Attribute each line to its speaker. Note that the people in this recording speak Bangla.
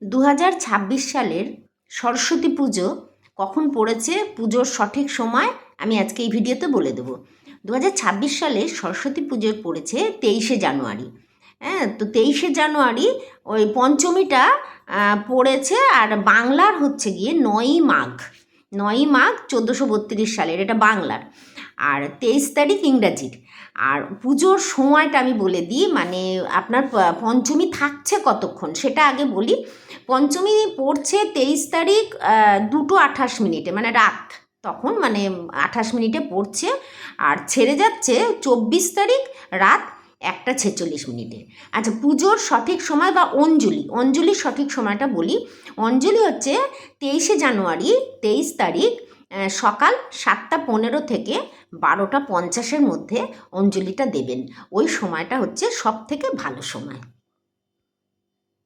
Speaker 1: 2026 সালের সরস্বতী পুজো কখন পড়েছে, পুজোর সঠিক সময় আমি আজকে এই ভিডিওতে বলে দেবো। 2026 সালে সরস্বতী পুজো পড়েছে 23শে জানুয়ারি। হ্যাঁ, তো 23শে জানুয়ারি ওই পঞ্চমীটা পড়েছে, আর বাংলার হচ্ছে গিয়ে 9ই মাঘ। 9ই মাঘ 1432 সালের, এটা বাংলার, আর 23 তারিখ ইংরাজির। আর পুজোর সময়টা আমি বলে দিই, মানে আপনার পঞ্চমী থাকছে কতক্ষণ সেটা আগে বলি। পঞ্চমী পড়ছে 23 তারিখ 2:28, মানে রাত, তখন মানে 28 মিনিটে পড়ছে, আর ছেড়ে যাচ্ছে 24 তারিখ রাত 1:46। আচ্ছা, পুজোর সঠিক সময় বা অঞ্জলির সঠিক সময়টা বলি। অঞ্জলি হচ্ছে 23শে জানুয়ারি 23 তারিখ সকাল 7:15 থেকে 12:50-এর মধ্যে অঞ্জলিটা দেবেন। ওই সময়টা হচ্ছে সব থেকে ভালো সময়।